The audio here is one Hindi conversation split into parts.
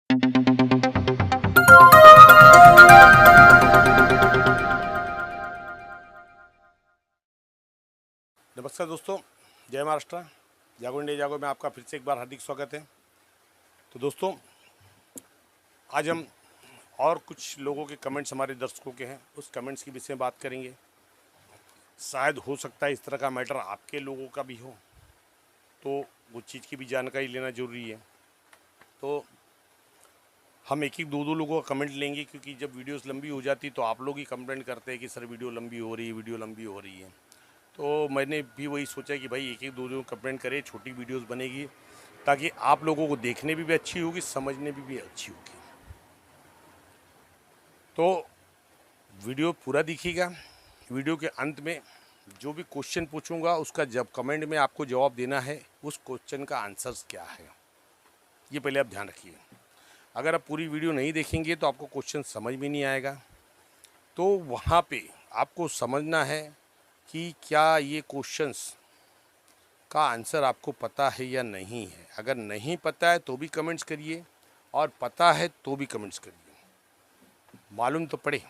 नमस्कार दोस्तों, जय महाराष्ट्र। जागो इंडिया जागो में आपका फिर से एक बार हार्दिक स्वागत है। तो दोस्तों, आज हम और कुछ लोगों के कमेंट्स हमारे दर्शकों के हैं, उस कमेंट्स के विषय में बात करेंगे। शायद हो सकता है इस तरह का मैटर आपके लोगों का भी हो, तो वो चीज़ की भी जानकारी लेना ज़रूरी है। तो हम एक एक दो लोगों का कमेंट लेंगे, क्योंकि जब वीडियोस लंबी हो जाती तो आप लोग ही कंप्लेंट करते हैं कि सर वीडियो लंबी हो रही है, वीडियो लंबी हो रही है। तो मैंने भी वही सोचा कि भाई एक एक दो कंप्लेंट करें, छोटी वीडियोस बनेगी ताकि आप लोगों को देखने में भी अच्छी होगी, समझने में भी अच्छी होगी। तो वीडियो पूरा दिखिएगा। वीडियो के अंत में जो भी क्वेश्चन पूछूंगा उसका जब कमेंट में आपको जवाब देना है, उस क्वेश्चन का आंसर्स क्या है ये पहले आप ध्यान रखिए। अगर आप पूरी वीडियो नहीं देखेंगे तो आपको क्वेश्चन समझ में नहीं आएगा। तो वहाँ पे आपको समझना है कि क्या ये क्वेश्चंस का आंसर आपको पता है या नहीं है। अगर नहीं पता है तो भी कमेंट्स करिए, और पता है तो भी कमेंट्स करिए। मालूम तो पड़े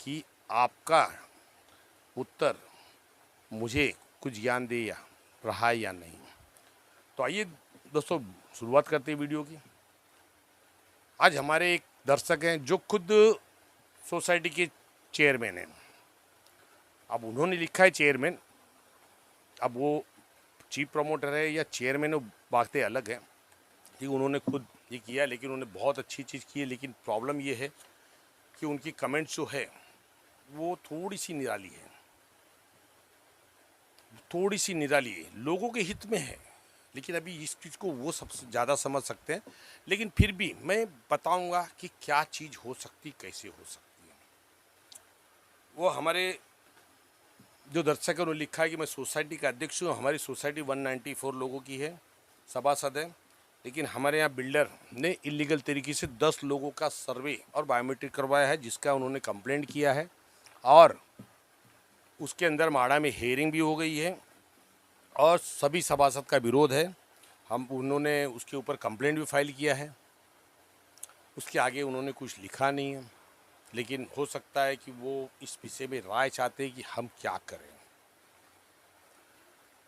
कि आपका उत्तर मुझे कुछ ज्ञान दे या रहा है या नहीं। तो आइए दोस्तों, शुरुआत करते हैं वीडियो की। आज हमारे एक दर्शक हैं जो खुद सोसाइटी के चेयरमैन हैं। अब उन्होंने लिखा है चेयरमैन, अब वो चीफ प्रमोटर है या चेयरमैन, वो बातें अलग हैं। कि उन्होंने खुद ये किया, लेकिन उन्होंने बहुत अच्छी चीज़ की है। लेकिन प्रॉब्लम ये है कि उनकी कमेंट्स जो है वो थोड़ी सी निराली है, थोड़ी सी निराली है, लोगों के हित में है। लेकिन अभी इस चीज़ को वो सबसे ज़्यादा समझ सकते हैं। लेकिन फिर भी मैं बताऊंगा कि क्या चीज़ हो सकती, कैसे हो सकती है। वो हमारे जो दर्शक है उन्होंने लिखा है कि मैं सोसाइटी का अध्यक्ष हूँ। हमारी सोसाइटी 194 लोगों की है, सभासद है। लेकिन हमारे यहाँ बिल्डर ने इलीगल तरीके से 10 लोगों का सर्वे और बायोमेट्रिक करवाया है, जिसका उन्होंने कंप्लेंट किया है। और उसके अंदर माड़ा में हेयरिंग भी हो गई है और सभी सभासद का विरोध है। उन्होंने उसके ऊपर कंप्लेंट भी फाइल किया है। उसके आगे उन्होंने कुछ लिखा नहीं है, लेकिन हो सकता है कि वो इस विषय में राय चाहते हैं कि हम क्या करें।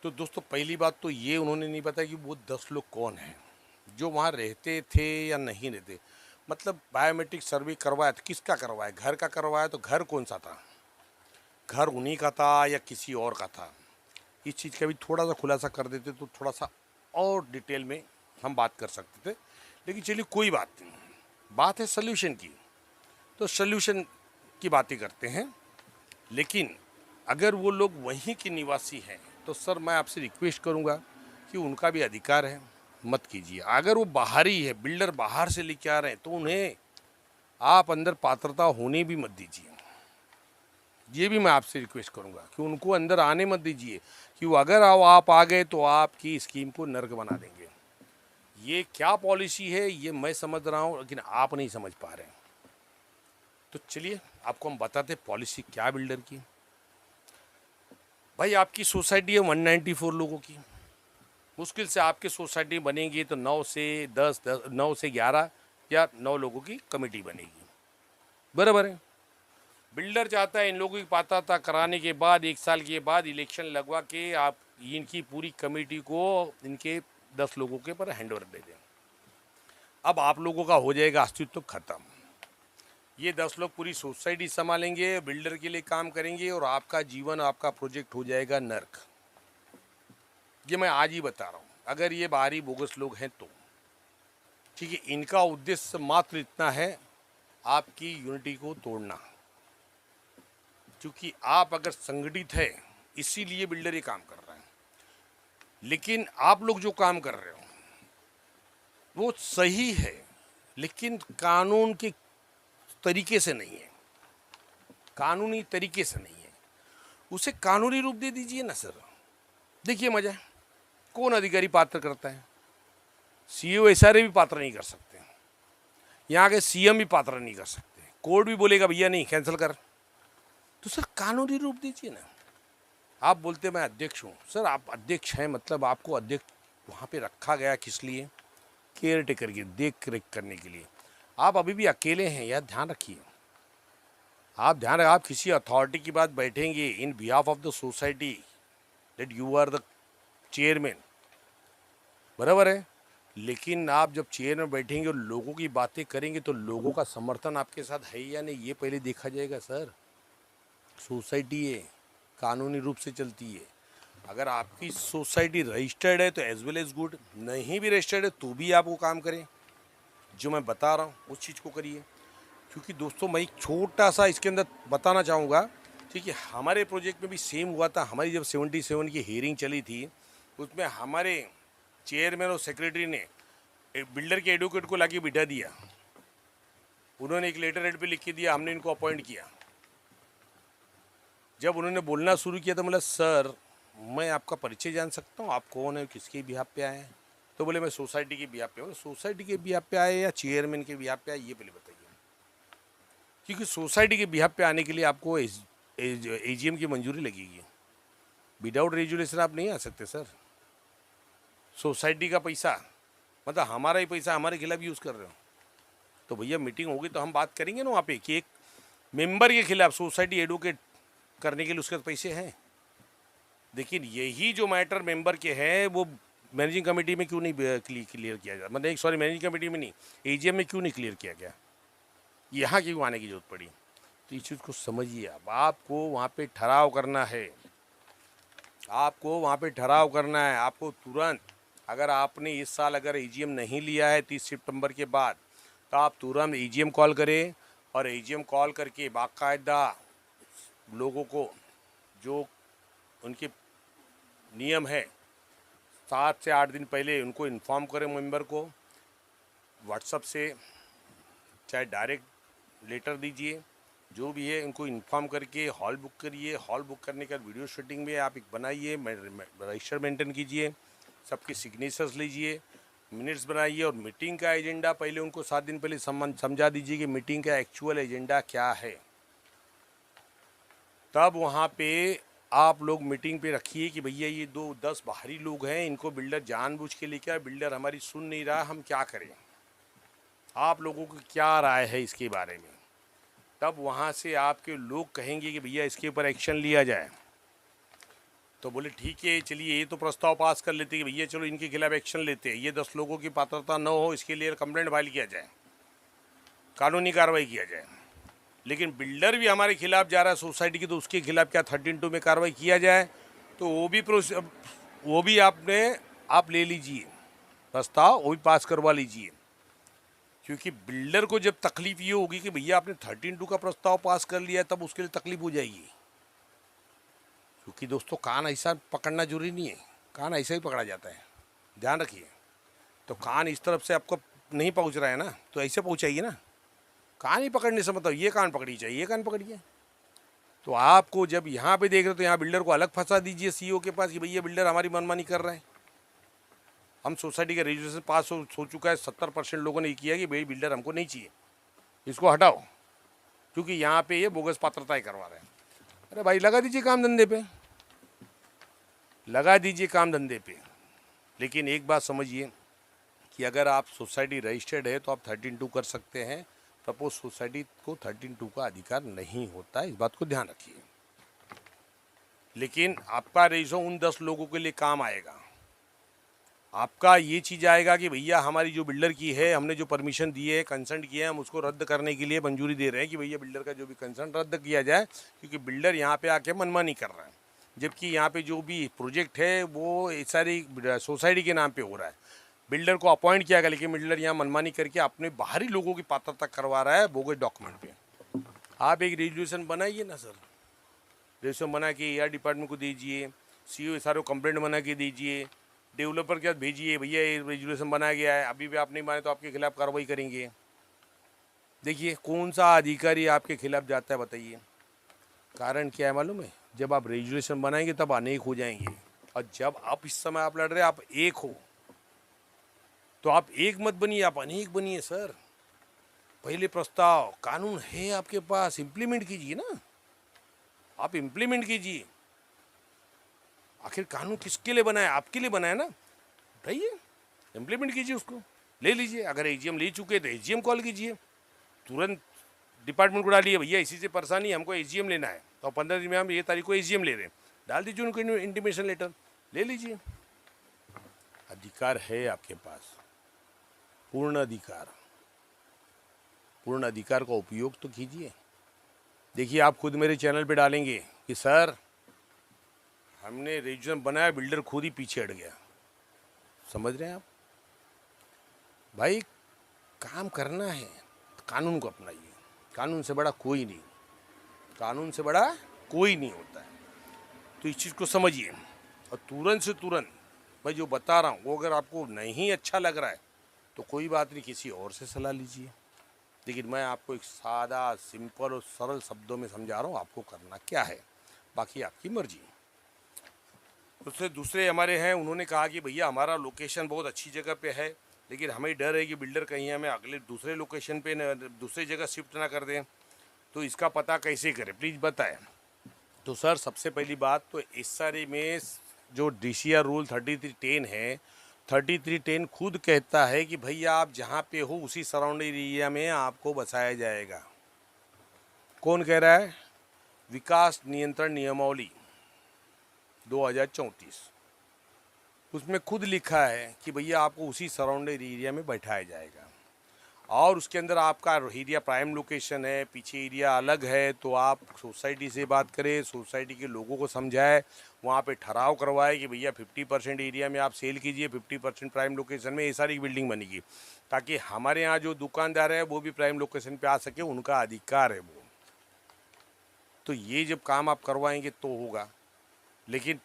तो दोस्तों, पहली बात तो ये उन्होंने नहीं बताया कि वो 10 लोग कौन हैं, जो वहाँ रहते थे या नहीं रहते। मतलब बायोमेट्रिक सर्वे करवाया तो किसका करवाया, घर का करवाया तो घर कौन सा था, घर उन्हीं का था या किसी और का था। इस चीज़ का भी थोड़ा सा खुलासा कर देते तो थोड़ा सा और डिटेल में हम बात कर सकते थे। लेकिन चलिए कोई बात नहीं, बात है सल्यूशन की, तो सल्यूशन की बातें करते हैं। लेकिन अगर वो लोग वहीं के निवासी हैं तो सर मैं आपसे रिक्वेस्ट करूंगा कि उनका भी अधिकार है, मत कीजिए। अगर वो बाहरी है, बिल्डर बाहर से लेके आ रहे हैं, तो उन्हें आप अंदर पात्रता होने भी मत दीजिए। ये भी मैं आपसे रिक्वेस्ट करूंगा कि उनको अंदर आने मत दीजिए, कि वो अगर आप आ गए तो आपकी स्कीम को नर्क बना देंगे। ये क्या पॉलिसी है ये मैं समझ रहा हूँ, लेकिन आप नहीं समझ पा रहे हैं। तो चलिए आपको हम बताते पॉलिसी क्या बिल्डर की। भाई आपकी सोसाइटी है 194 लोगों की। मुश्किल से आपकी सोसाइटी बनेगी तो 9 से 10, 9 से 11 या 9 लोगों की कमेटी बनेगी, बराबर है। बिल्डर चाहता है इन लोगों की पात्रता कराने के बाद 1 साल के बाद इलेक्शन लगवा के आप इनकी पूरी कमेटी को इनके 10 लोगों के पर हैंडओवर दे दें। अब आप लोगों का हो जाएगा अस्तित्व खत्म। ये 10 लोग पूरी सोसाइटी संभालेंगे, बिल्डर के लिए काम करेंगे, और आपका जीवन, आपका प्रोजेक्ट हो जाएगा नर्क। ये मैं आज ही बता रहा हूँ। अगर ये बाहरी बोगस लोग हैं तो ठीक है, इनका उद्देश्य मात्र इतना है, आपकी यूनिटी को तोड़ना। क्योंकि आप अगर संगठित है, इसीलिए बिल्डर ये काम कर रहा है। लेकिन आप लोग जो काम कर रहे हो वो सही है, लेकिन कानून के तरीके से नहीं है, कानूनी तरीके से नहीं है। उसे कानूनी रूप दे दीजिए ना सर। देखिए मजा है, कौन अधिकारी पात्र करता है? सीईओ एसआरए भी पात्र नहीं कर सकते, यहाँ के सीएम भी पात्र नहीं कर सकते, कोर्ट भी बोलेगा भैया नहीं, कैंसिल कर। तो सर कानूनी रूप दीजिए ना। आप बोलते मैं अध्यक्ष हूँ, सर आप अध्यक्ष हैं, मतलब आपको अध्यक्ष वहाँ पे रखा गया किस लिए? केयर टेकर की देख रेख करने के लिए। आप अभी भी अकेले हैं यार, ध्यान रखिए। आप किसी अथॉरिटी की बात बैठेंगे in behalf of the society that you are the chairman, बराबर है। लेकिन आप जब चेयर में बैठेंगे और लोगों की बातें करेंगे तो लोगों का समर्थन आपके साथ है या नहीं, ये पहले देखा जाएगा सर। सोसाइटी है, कानूनी रूप से चलती है। अगर आपकी सोसाइटी रजिस्टर्ड है तो एज वेल एज गुड, नहीं भी रजिस्टर्ड है तो भी आप वो काम करें जो मैं बता रहा हूँ, उस चीज़ को करिए। क्योंकि दोस्तों मैं एक छोटा सा इसके अंदर बताना चाहूँगा, ठीक है। हमारे प्रोजेक्ट में भी सेम हुआ था। हमारी जब 77 की हियरिंग चली थी, उसमें हमारे चेयरमैन और सेक्रेटरी ने एक बिल्डर के एडवोकेट को लाके बिठा दिया। उन्होंने एक लेटर हेड पे लिख के दिया, हमने इनको अपॉइंट किया। जब उन्होंने बोलना शुरू किया तो बोला, सर मैं आपका परिचय जान सकता हूँ, आप कौन है, किसके बिहाफ पे आए हैं? तो बोले मैं सोसाइटी के बिहाफ पे। सोसाइटी के बिहाफ पे आए या चेयरमैन के बिहाफ पे आए, ये पहले बताइए। क्योंकि सोसाइटी के बिहाफ पे आने के लिए आपको एजीएम की मंजूरी लगेगी। विदाउट रेजुलेशन आप नहीं आ सकते सर। सोसाइटी का पैसा, मतलब हमारा ही पैसा हमारे खिलाफ यूज़ कर रहे हो, तो भैया मीटिंग होगी तो हम बात करेंगे ना वहाँ पे कि एक मेंबर के खिलाफ सोसाइटी एडवोकेट करने के लिए उसके पैसे हैं। लेकिन यही जो मैटर मेंबर के हैं वो मैनेजिंग कमेटी में क्यों नहीं क्लियर किया जाता, मतलब सॉरी मैनेजिंग कमेटी में नहीं, एजीएम में क्यों नहीं क्लियर किया गया, यहाँ क्यों आने की जरूरत पड़ी? तो इस चीज़ को समझिए। अब आपको वहाँ पे ठहराव करना है, आपको वहाँ पे ठहराव करना है। आपको तुरंत, अगर आपने इस साल अगर एजीएम नहीं लिया है 30 सितंबर के बाद, तो आप तुरंत एजीएम कॉल करें और एजीएम कॉल करके बाकायदा लोगों को, जो उनके नियम है, 7 से 8 दिन पहले उनको इन्फॉर्म करें मेंबर को, व्हाट्सएप से चाहे डायरेक्ट लेटर दीजिए, जो भी है उनको इन्फॉर्म करके हॉल बुक करिए। हॉल बुक करने का वीडियो शूटिंग में आप एक बनाइए, रजिस्टर मेंटेन कीजिए, सबके सिग्नेचर्स लीजिए, मिनट्स बनाइए और मीटिंग का एजेंडा पहले उनको 7 दिन पहले समझा दीजिए कि मीटिंग का एक्चुअल एजेंडा क्या है। तब वहाँ पे आप लोग मीटिंग पे रखिए कि भैया ये 10 बाहरी लोग हैं, इनको बिल्डर जानबूझ के लेके आए, बिल्डर हमारी सुन नहीं रहा, हम क्या करें, आप लोगों की क्या राय है इसके बारे में। तब वहाँ से आपके लोग कहेंगे कि भैया इसके ऊपर एक्शन लिया जाए। तो बोले ठीक है, चलिए ये तो प्रस्ताव पास कर लेते हैं कि भैया चलो इनके खिलाफ एक्शन लेते हैं, ये 10 लोगों की पात्रता न हो इसके लिए कंप्लेंट फाइल किया जाए, कानूनी कार्रवाई किया जाए। लेकिन बिल्डर भी हमारे खिलाफ जा रहा है सोसाइटी की, तो उसके खिलाफ क्या 13(2) में कार्रवाई किया जाए? तो वो भी आप ले लीजिए प्रस्ताव, वो भी पास करवा लीजिए। क्योंकि बिल्डर को जब तकलीफ ये होगी कि भैया आपने 13(2) का प्रस्ताव पास कर लिया, तब उसके लिए तकलीफ हो जाएगी। क्योंकि दोस्तों कान ऐसा पकड़ना जरूरी नहीं है, कान ऐसा ही पकड़ा जाता है, ध्यान रखिए। तो कान इस तरफ से आपको नहीं पहुंच रहा है ना, तो ऐसे पहुंचाइए ना। कान ही पकड़ने से मतलब ये कान पकड़ी चाहिए, ये कान पकड़िए। तो आपको जब यहाँ पे देख रहे हो तो यहाँ बिल्डर को अलग फंसा दीजिए सीईओ के पास कि भैया बिल्डर हमारी मनमानी कर रहे हैं। हम सोसाइटी का रजिस्ट्रेशन पास हो चुका है, 70% लोगों ने किया कि भाई बिल्डर हमको नहीं चाहिए, इसको हटाओ, क्योंकि यहाँ पे ये बोगस पात्रताएं करवा रहे हैं। अरे भाई लगा दीजिए काम धंधे पे, लगा दीजिए काम धंधे पे। लेकिन एक बात समझिए कि अगर आप सोसाइटी रजिस्टर्ड है तो आप 13(2) कर सकते हैं। सपोज सोसाइटी को 13(2) का अधिकार नहीं होता है, इस बात को ध्यान रखिए। लेकिन आपका रजिस्ट्रेशन उन 10 लोगों के लिए काम आएगा। आपका ये चीज़ आएगा कि भैया हमारी जो बिल्डर की है, हमने जो परमिशन दी है, कंसेंट किया है, हम उसको रद्द करने के लिए मंजूरी दे रहे हैं कि भैया बिल्डर का जो भी कंसेंट रद्द किया जाए, क्योंकि बिल्डर यहाँ पे आके मनमानी कर रहा है। जबकि यहाँ पे जो भी प्रोजेक्ट है वो सारी सोसाइटी के नाम पे हो रहा है। बिल्डर को अपॉइंट किया गया, लेकिन बिल्डर यहाँ मनमानी करके अपने बाहरी लोगों की पात्रता करवा रहा है बोगस डॉक्यूमेंट पे। आप एक रेजोल्यूशन बनाइए ना सर, रेजोल्यूशन बना के एआर डिपार्टमेंट को दीजिए, सीईओ सारे कंप्लेंट बना के दीजिए, डेवलपर के साथ भेजिए, भैया ये रेजोल्यूशन बनाया गया है, अभी भी आप नहीं माने तो आपके खिलाफ कार्रवाई करेंगे। देखिए कौन सा अधिकारी आपके खिलाफ जाता है बताइए। कारण क्या है मालूम है? जब आप रेजोल्यूशन बनाएंगे तब अनेक हो जाएंगे, और जब आप इस समय आप लड़ रहे आप एक हो, तो आप एक मत बनिए, आप अनेक बनिए सर। पहले प्रस्ताव कानून है आपके पास, इंप्लीमेंट कीजिए ना, आप इंप्लीमेंट कीजिए। आखिर कानून किसके लिए बनाया? आपके लिए बनाया ना, बताइए, इंप्लीमेंट कीजिए उसको। ले लीजिए। अगर एजीएम ले चुके तो एजीएम कॉल कीजिए, तुरंत डिपार्टमेंट को डालिए, भैया इसी से परेशानी है, हमको एजीएम लेना है, तो 15 दिन में हम ये तारीख को एजीएम ले रहे हैं, डाल दीजिए उनको इंटीमेशन लेटर, ले लीजिए। अधिकार है आपके पास, पूर्ण अधिकार, पूर्ण अधिकार का उपयोग तो कीजिए। देखिए आप खुद मेरे चैनल पे डालेंगे कि सर हमने रजिस्ट्रेशन बनाया, बिल्डर खुद ही पीछे हट गया। समझ रहे हैं आप भाई, काम करना है तो कानून को अपनाइए, कानून से बड़ा कोई नहीं, कानून से बड़ा कोई नहीं होता है। तो इस चीज़ को समझिए और तुरंत से तुरंत मैं जो बता रहा हूँ वो अगर आपको नहीं अच्छा लग रहा है तो कोई बात नहीं, किसी और से सलाह लीजिए, लेकिन मैं आपको एक सादा सिंपल और सरल शब्दों में समझा रहा हूँ आपको करना क्या है, बाकी आपकी मर्जी। उससे दूसरे हमारे हैं, उन्होंने कहा कि भैया हमारा लोकेशन बहुत अच्छी जगह पे है, लेकिन हमें डर है कि बिल्डर कहीं हमें अगले दूसरे लोकेशन पे दूसरी जगह शिफ्ट ना कर दें, तो इसका पता कैसे करें, प्लीज़ बताएं। तो सर सबसे पहली बात तो SRA में जो DCR रूल 3310 है, 3310 खुद कहता है कि भैया आप जहाँ पे हो उसी सराउंडिंग एरिया में आपको बसाया जाएगा। कौन कह रहा है? विकास नियंत्रण नियमावली 2034, उसमें खुद लिखा है कि भैया आपको उसी सराउंडिंग एरिया में बैठाया जाएगा, और उसके अंदर आपका एरिया प्राइम लोकेशन है, पीछे एरिया अलग है, तो आप सोसाइटी से बात करें, सोसाइटी के लोगों को समझाए, वहाँ पे ठहराव करवाए कि भैया 50% एरिया में आप सेल कीजिए, 50% प्राइम लोकेशन में ये सारी बिल्डिंग बनेगी, ताकि हमारे यहाँ जो दुकानदार है वो भी प्राइम लोकेशन पे आ सके, उनका अधिकार है वो। तो ये जब काम आप करवाएंगे तो होगा, लेकिन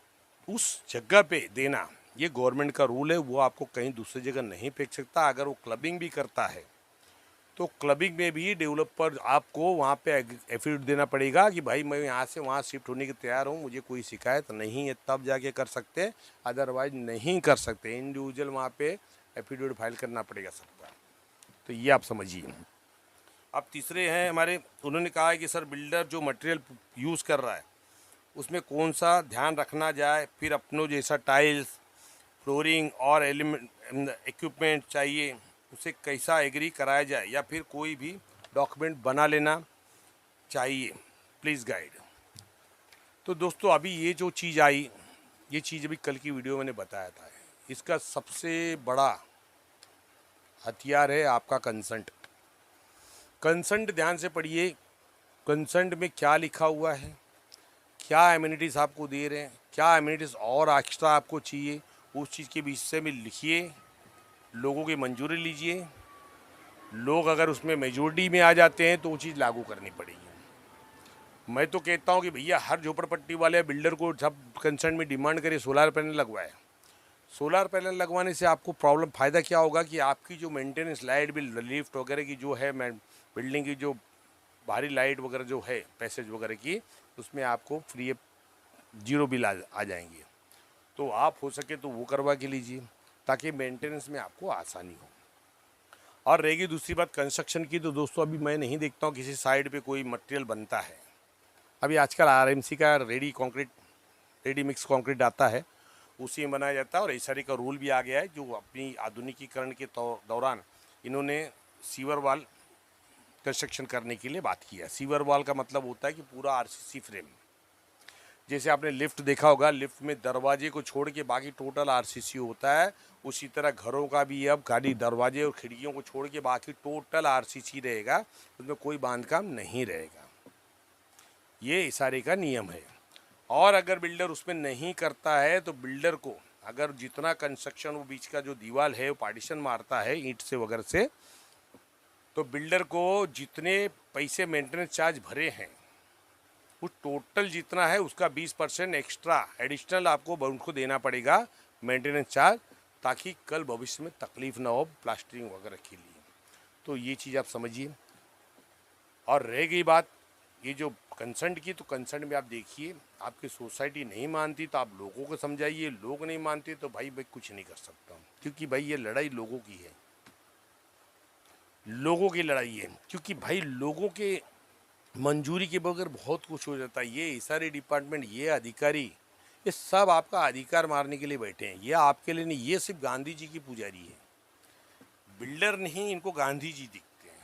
उस जगह पे देना ये गवर्नमेंट का रूल है, वो आपको कहीं दूसरी जगह नहीं फेंक सकता। अगर वो क्लबिंग भी करता है तो क्लबिंग में भी डेवलपर आपको वहाँ पे एफिडेविट देना पड़ेगा कि भाई मैं यहाँ से वहाँ शिफ्ट होने के तैयार हूँ, मुझे कोई शिकायत नहीं है, तब जाके कर सकते हैं, अदरवाइज नहीं कर सकते। इंडिविजुअल वहाँ पे एफिडेविट फाइल करना पड़ेगा सबका। तो ये आप समझिए। अब तीसरे हैं हमारे, उन्होंने कहा है कि सर बिल्डर जो मटेरियल यूज़ कर रहा है उसमें कौन सा ध्यान रखना जाए, फिर अपनों जैसा टाइल्स, फ्लोरिंग और एलिमेंट इक्विपमेंट चाहिए, उसे कैसा एग्री कराया जाए, या फिर कोई भी डॉक्यूमेंट बना लेना चाहिए, प्लीज़ गाइड। तो दोस्तों अभी ये जो चीज़ आई, ये चीज़ अभी कल की वीडियो मैंने बताया था, इसका सबसे बड़ा हथियार है आपका कंसेंट। कंसेंट ध्यान से पढ़िए, कंसेंट में क्या लिखा हुआ है, क्या एमिनिटीज़ आपको दे रहे हैं, क्या एमिनिटीज़ और एक्स्ट्रा आपको चाहिए, उस चीज़ के विषय में लिखिए, लोगों की मंजूरी लीजिए। लोग अगर उसमें मेजोरिटी में आ जाते हैं तो वो चीज़ लागू करनी पड़ेगी। मैं तो कहता हूँ कि भैया हर झोपड़पट्टी वाले बिल्डर को सब कंसर्न में डिमांड करे सोलर पैनल लगवाए। सोलर पैनल लगवाने से आपको प्रॉब्लम फ़ायदा क्या होगा कि आपकी जो मेंटेनेंस, लाइट बिल, लिफ्ट वगैरह की जो है, बिल्डिंग की जो बाहरी लाइट वगैरह जो है, पैसेज वगैरह की, उसमें आपको फ्री जीरो बिल आ जाएंगे। तो आप हो सके तो वो करवा के लीजिए ताकि मेंटेनेंस में आपको आसानी हो। और रहेगी दूसरी बात कंस्ट्रक्शन की, तो दोस्तों अभी मैं नहीं देखता हूँ किसी साइड पे कोई मटेरियल बनता है। अभी आजकल RMC का रेडी मिक्स कंक्रीट आता है, उसी में बनाया जाता है। और SRA का रूल भी आ गया है, जो अपनी आधुनिकीकरण के दौरान इन्होंने सीवर वाल कंस्ट्रक्शन करने के लिए बात किया। सीवर वाल का मतलब होता है कि पूरा RCC फ्रेम, जैसे आपने लिफ्ट देखा होगा, लिफ्ट में दरवाजे को छोड़ के बाकी टोटल RCC होता है, उसी तरह घरों का भी अब खाली दरवाजे और खिड़कियों को छोड़ के बाकी टोटल RCC रहेगा, उसमें कोई बांधकाम नहीं रहेगा। ये SRA का नियम है। और अगर बिल्डर उसमें नहीं करता है तो बिल्डर को अगर जितना कंस्ट्रक्शन वो बीच का जो दीवार है वो पार्टीशन मारता है ईंट से वगैरह से, तो बिल्डर को जितने पैसे मेंटेनेंस चार्ज भरे हैं वो टोटल जितना है उसका 20% एक्स्ट्रा एडिशनल आपको उनको देना पड़ेगा मेंटेनेंस चार्ज, ताकि कल भविष्य में तकलीफ ना हो प्लास्टरिंग वगैरह के लिए। तो ये चीज़ आप समझिए। और रह गई बात ये जो कंसेंट की, तो कंसेंट में आप देखिए, आपकी सोसाइटी नहीं मानती तो आप लोगों को समझाइए, लोग नहीं मानते तो भाई कुछ नहीं कर सकता हूँ, क्योंकि भाई ये लड़ाई लोगों की है, लोगों की लड़ाई है। क्योंकि भाई लोगों के मंजूरी के बगैर बहुत कुछ हो जाता है। ये सारे डिपार्टमेंट, ये अधिकारी, ये सब आपका अधिकार मारने के लिए बैठे हैं। ये आपके लिए नहीं, ये सिर्फ गांधी जी की पुजारी है। बिल्डर नहीं, इनको गांधी जी दिखते हैं।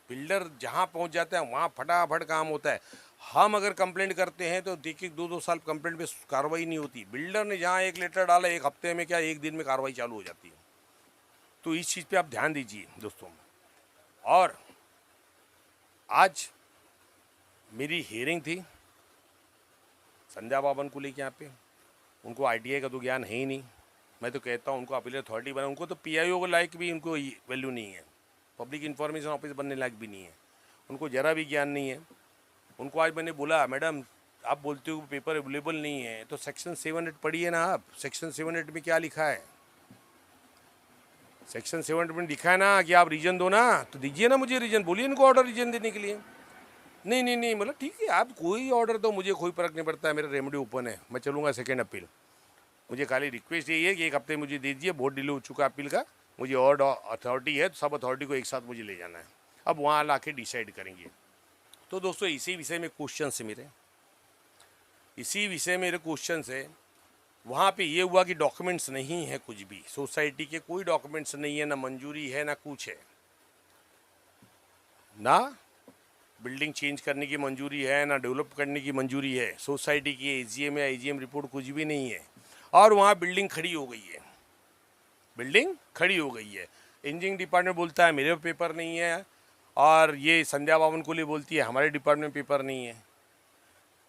बिल्डर जहाँ पहुँच जाता है वहाँ फटाफट काम होता है। हम अगर कंप्लेंट करते हैं तो देखिए 2-2 साल कंप्लेंट पे कार्रवाई नहीं होती। बिल्डर ने जहाँ एक लेटर डाला, एक हफ्ते में क्या, एक दिन में कार्रवाई चालू हो जाती है। तो इस चीज़ पे आप ध्यान दीजिए दोस्तों। और आज मेरी हियरिंग थी संध्या बावन को लेके यहाँ पे। उनको आईटीआई का तो ज्ञान है ही नहीं। मैं तो कहता हूँ उनको अपील अथॉरिटी बना, उनको तो पीआईओ को लायक भी उनको वैल्यू नहीं है, पब्लिक इन्फॉर्मेशन ऑफिस बनने लायक भी नहीं है, उनको ज़रा भी ज्ञान नहीं है। उनको आज मैंने बोला, मैडम आप बोलते हो पेपर अवेलेबल नहीं है, तो सेक्शन 700 पढ़िए ना आप। सेक्शन 700 में क्या लिखा है? सेक्शन 700 में लिखा है ना कि आप रीजन दो ना, तो दीजिए ना मुझे रीजन, बोलिए इनको ऑर्डर रीजन देने के लिए। नहीं नहीं नहीं, मतलब ठीक है आप कोई ऑर्डर दो, मुझे कोई फर्क नहीं पड़ता है, मेरा रेमेडी ओपन है, मैं चलूँगा सेकेंड अपील। मुझे खाली रिक्वेस्ट यही है कि एक हफ्ते मुझे दे दीजिए, बहुत डिले हो चुका अपील का, मुझे और अथॉरिटी है तो सब अथॉरिटी को एक साथ मुझे ले जाना है, अब वहाँ ला के डिसाइड करेंगे। तो दोस्तों इसी विषय में क्वेश्चन है मेरे, इसी विषय मेरे क्वेश्चन है। वहाँ पे ये हुआ कि डॉक्यूमेंट्स नहीं है, कुछ भी सोसाइटी के कोई डॉक्यूमेंट्स नहीं है, ना मंजूरी है ना कुछ है, ना बिल्डिंग चेंज करने की मंजूरी है, ना डेवलप करने की मंजूरी है, सोसाइटी की एजीएम या एजीएम रिपोर्ट कुछ भी नहीं है। और वहाँ बिल्डिंग खड़ी हो गई है, बिल्डिंग खड़ी हो गई है। इंजीनियरिंग डिपार्टमेंट बोलता है मेरे पेपर नहीं है, और ये संध्या बावन को लिए बोलती है हमारे डिपार्टमेंट में पेपर नहीं है।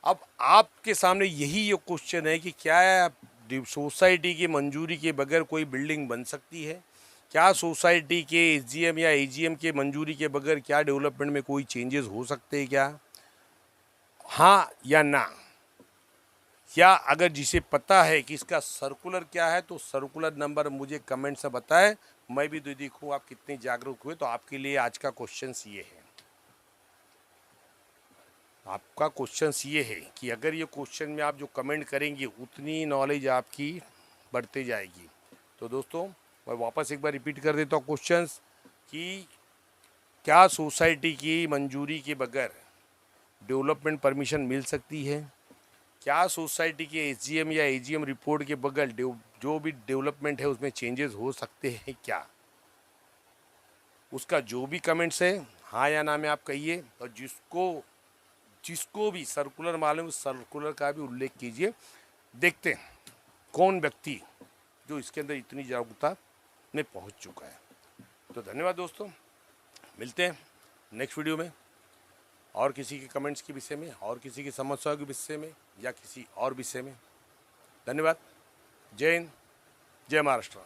अब आपके सामने यही ये क्वेश्चन है कि क्या सोसाइटी की मंजूरी के बगैर कोई बिल्डिंग बन सकती है? क्या सोसाइटी के एसजीएम या एजीएम के मंजूरी के बगैर क्या डेवलपमेंट में कोई चेंजेस हो सकते हैं क्या? हाँ या ना? या अगर जिसे पता है कि इसका सर्कुलर क्या है तो सर्कुलर नंबर मुझे कमेंट से बताएं, मैं भी देखूँ आप कितने जागरूक हुए। तो आपके लिए आज का क्वेश्चन ये है, आपका क्वेश्चन ये है कि अगर ये क्वेश्चन में आप जो कमेंट करेंगे उतनी नॉलेज आपकी बढ़ती जाएगी। तो दोस्तों मैं वापस एक बार रिपीट कर देता हूँ क्वेश्चंस कि क्या सोसाइटी की मंजूरी के बगैर डेवलपमेंट परमिशन मिल सकती है? क्या सोसाइटी के एसजीएम या एजीएम रिपोर्ट के बगैर जो भी डेवलपमेंट है उसमें चेंजेस हो सकते हैं क्या? उसका जो भी कमेंट्स है हाँ या ना में आप कहिए, और जिसको भी सर्कुलर मालूम उस सर्कुलर का भी उल्लेख कीजिए। देखते हैं कौन व्यक्ति जो इसके अंदर इतनी जागरूकता में पहुंच चुका है। तो धन्यवाद दोस्तों, मिलते हैं नेक्स्ट वीडियो में और किसी के कमेंट्स के विषय में, और किसी की समस्याओं के विषय में, या किसी और विषय में। धन्यवाद। जय हिंद, जय महाराष्ट्र।